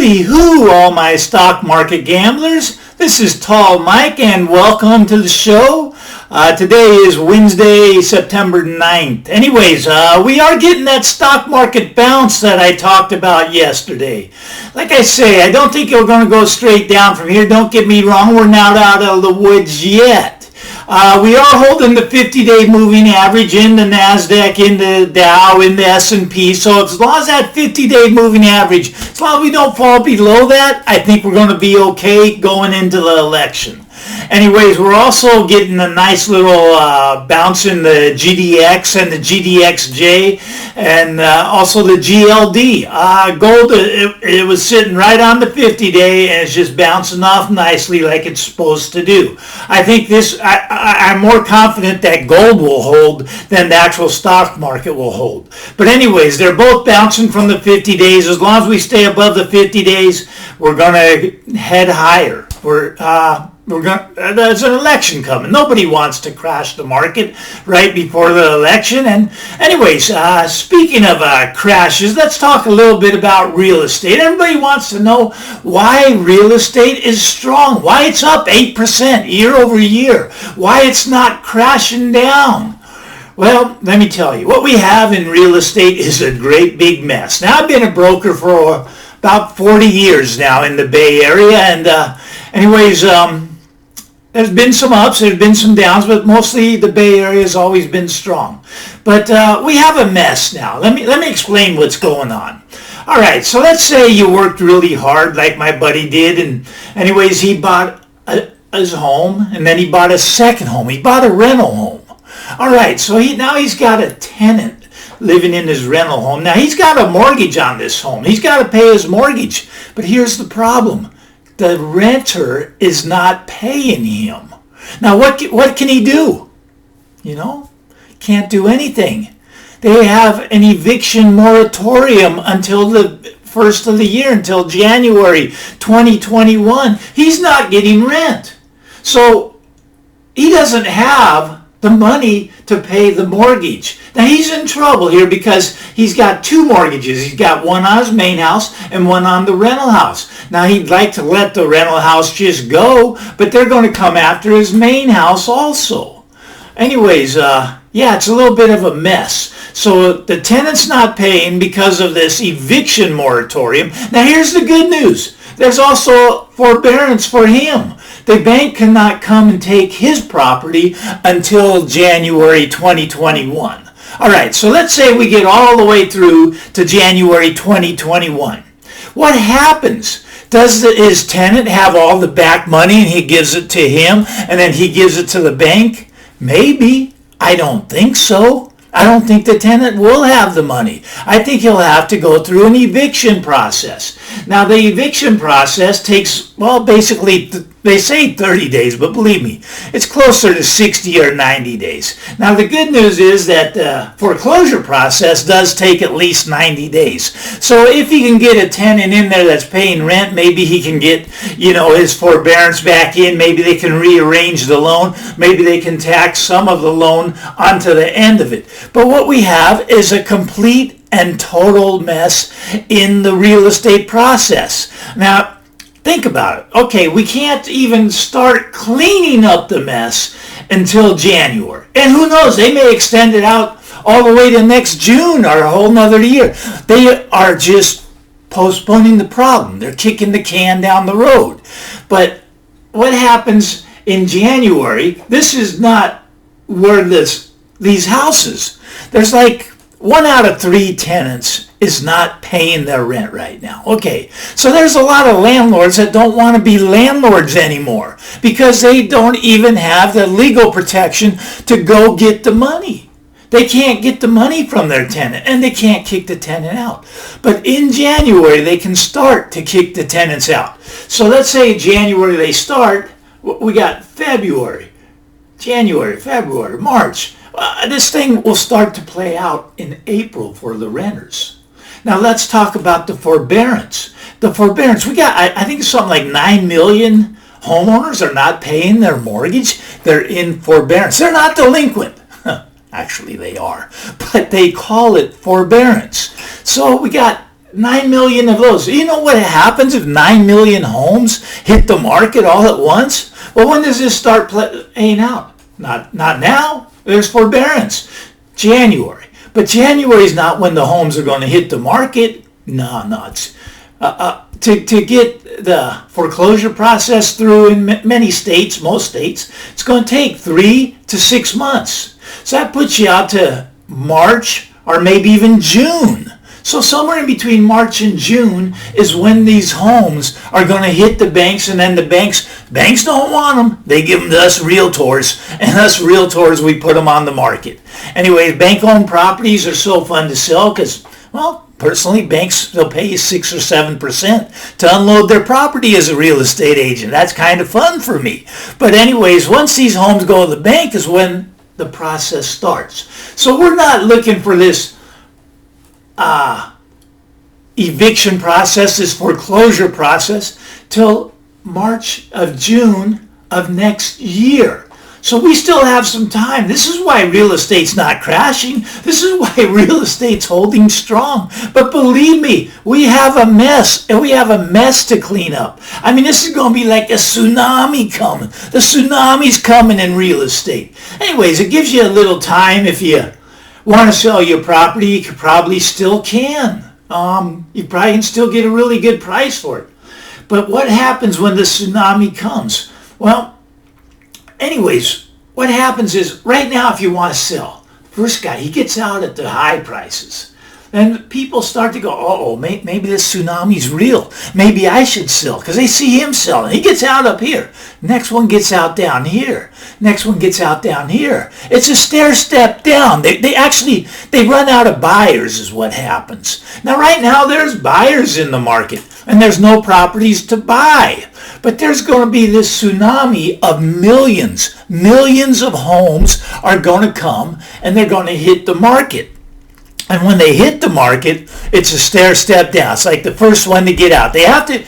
Howdy hoo, all my stock market gamblers. This is Tall Mike and welcome to the show. Today is Wednesday, September 9th. Anyways, we are getting that stock market bounce that I talked about yesterday. Like I say, I don't think we're going to go straight down from here. Don't get me wrong, we're not out of the woods yet. We are holding the 50-day moving average in the NASDAQ, in the Dow, in the S&P. So as long as that 50-day moving average, as long as we don't fall below that, I think we're going to be okay going into the election. Anyways, we're also getting a nice little bounce in the GDX and the GDXJ and also the GLD. Gold, it was sitting right on the 50-day and it's just bouncing off nicely like it's supposed to do. I think I'm more confident that gold will hold than the actual stock market will hold. But anyways, they're both bouncing from the 50 days. As long as we stay above the 50 days, we're going to head higher. There's an election coming. Nobody wants to crash the market right before the election. And anyways, speaking of crashes, let's talk a little bit about real estate. Everybody wants to know why real estate is strong, why it's up 8% year over year, why it's not crashing down. Well, let me tell you, what we have in real estate is a great big mess. Now, I've been a broker for about 40 years now in the Bay Area, and anyways, there's been some ups, there's been some downs, but mostly the Bay Area has always been strong. But we have a mess now. Let me explain what's going on. All right, so let's say you worked really hard like my buddy did, and anyways, he bought his home, and then he bought a second home. He bought a rental home. All right, so now he's got a tenant living in his rental home. Now, he's got a mortgage on this home. He's got to pay his mortgage. But here's the problem. The renter is not paying him. Now, what can he do? Can't do anything. They have an eviction moratorium until the first of the year, until January 2021. He's not getting rent. So he doesn't have the money to pay the mortgage. Now he's in trouble here because he's got two mortgages. He's got one on his main house and one on the rental house. Now he'd like to let the rental house just go, but they're going to come after his main house also. Anyways, it's a little bit of a mess. So the tenant's not paying because of this eviction moratorium. Now here's the good news. There's also forbearance for him. The bank cannot come and take his property until January 2021. All right, so let's say we get all the way through to January 2021. What happens? Does his tenant have all the back money and he gives it to him and then he gives it to the bank? Maybe. I don't think so. I don't think the tenant will have the money. I think he'll have to go through an eviction process. Now, the eviction process takes, basically, they say 30 days, but believe me, it's closer to 60 or 90 days. Now, the good news is that the foreclosure process does take at least 90 days. So if he can get a tenant in there that's paying rent, maybe he can get, his forbearance back in. Maybe they can rearrange the loan. Maybe they can tack some of the loan onto the end of it. But what we have is a complete and total mess in the real estate process. Now, think about it. Okay, we can't even start cleaning up the mess until January. And who knows, they may extend it out all the way to next June or a whole nother year. They are just postponing the problem. They're kicking the can down the road. But what happens in January, this is not where these houses, there's like 1 out of 3 tenants is not paying their rent right now. Okay, so there's a lot of landlords that don't want to be landlords anymore because they don't even have the legal protection to go get the money. They can't get the money from their tenant and they can't kick the tenant out. But in January, they can start to kick the tenants out. So let's say January they start, we got February, January, February, March. This thing will start to play out in April for the renters. Now let's talk about the forbearance. The forbearance, we got, I think it's something like 9 million homeowners are not paying their mortgage. They're in forbearance. They're not delinquent. Actually, they are. But they call it forbearance. So we got 9 million of those. You know what happens if 9 million homes hit the market all at once? Well, when does this start playing out? Not now. There's forbearance. January. But January is not when the homes are going to hit the market. No. It's, to get the foreclosure process through in many states, most states, it's going to take 3 to 6 months. So that puts you out to March or maybe even June. So somewhere in between March and June is when these homes are going to hit the banks, and then the banks don't want them. They give them to us realtors, and us realtors, we put them on the market. Anyways, bank-owned properties are so fun to sell because, well, personally, banks, they'll pay you 6 or 7% to unload their property as a real estate agent. That's kind of fun for me. But anyways, once these homes go to the bank is when the process starts. So we're not looking for this eviction process, this foreclosure process, till March of June of next year. So we still have some time. This is why real estate's not crashing. This is why real estate's holding strong. But believe me, we have a mess, and we have a mess to clean up. I mean, this is going to be like a tsunami coming. The tsunami's coming in real estate. Anyways, it gives you a little time. If you want to sell your property, you probably still can. You probably can still get a really good price for it. But what happens when the tsunami comes? Well, anyways, what happens is right now if you want to sell, first guy, he gets out at the high prices. And people start to go, maybe this tsunami's real. Maybe I should sell because they see him selling. He gets out up here. Next one gets out down here. Next one gets out down here. It's a stair step down. They run out of buyers is what happens. Now right now there's buyers in the market and there's no properties to buy. But there's going to be this tsunami of millions of homes are going to come and they're going to hit the market. And when they hit the market, it's a stair step down. It's like the first one to get out. They have to,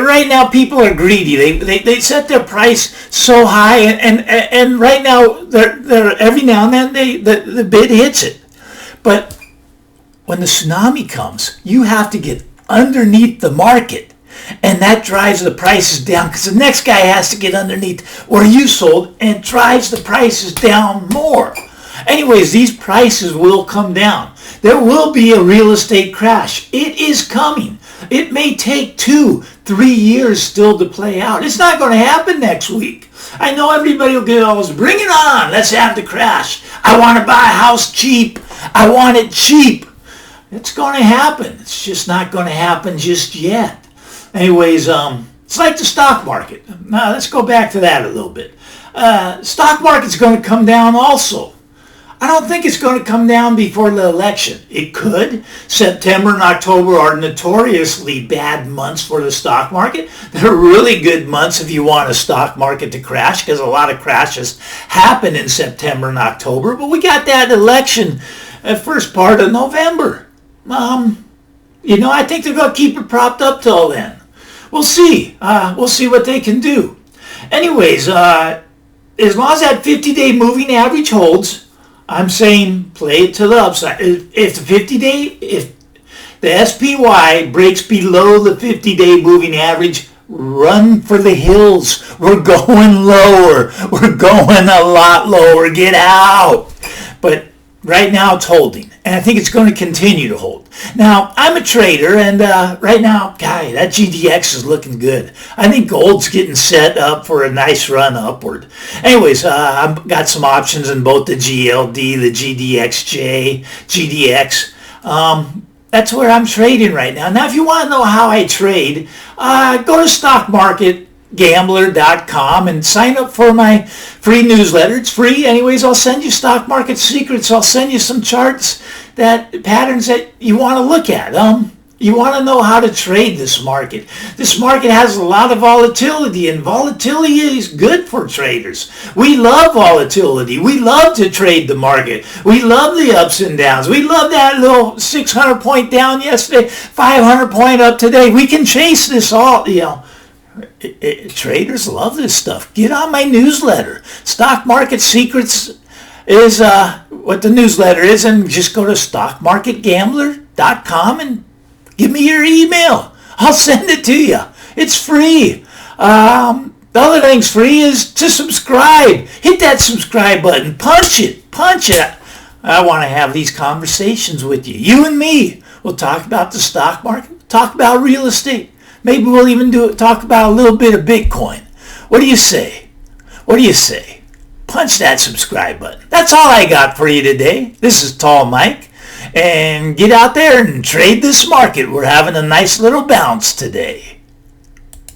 right now people are greedy. They set their price so high, and right now they're every now and then the bid hits it. But when the tsunami comes, you have to get underneath the market, and that drives the prices down because the next guy has to get underneath where you sold and drives the prices down more. Anyways, these prices will come down. There will be a real estate crash. It is coming. It may take 2-3 years still to play out. It's not going to happen next week. I know everybody will get always, bring it on. Let's have the crash. I want to buy a house cheap. I want it cheap. It's going to happen. It's just not going to happen just yet. Anyways, it's like the stock market. Now, let's go back to that a little bit. Stock market's going to come down also. I don't think it's going to come down before the election. It could. September and October are notoriously bad months for the stock market. They're really good months if you want a stock market to crash because a lot of crashes happen in September and October. But we got that election first part of November. I think they're going to keep it propped up till then. We'll see. We'll see what they can do. Anyways, as long as that 50-day moving average holds, I'm saying play it to the upside. If the SPY breaks below the 50-day moving average, run for the hills. We're going lower. We're going a lot lower. Get out. But right now it's holding, and I think it's going to continue to hold. Now, I'm a trader, and right now, that GDX is looking good. I think gold's getting set up for a nice run upward. Anyways, I've got some options in both the GLD, the GDXJ, GDX. That's where I'm trading right now. Now, if you want to know how I trade, go to stockmarketgambler.com and sign up for my free newsletter. It's free. Anyways, I'll send you stock market secrets. I'll send you some charts, patterns that you want to look at. You want to know how to trade this market. This market has a lot of volatility, and volatility is good for traders. We love volatility. We love to trade the market. We love the ups and downs. We love that little 600 point down yesterday, 500 point up today. We can chase this all, Traders love this stuff. Get on my newsletter. Stock Market Secrets is what the newsletter is, and just go to stockmarketgambler.com. tallmike.com and give me your email. I'll send it to you. It's free. The other thing's free is to subscribe. Hit that subscribe button. Punch it. I want to have these conversations with you. You and me. We'll talk about the stock market. Talk about real estate. Maybe we'll even talk about a little bit of Bitcoin. What do you say? Punch that subscribe button. That's all I got for you today. This is Tall Mike. And get out there and trade this market. We're having a nice little bounce today.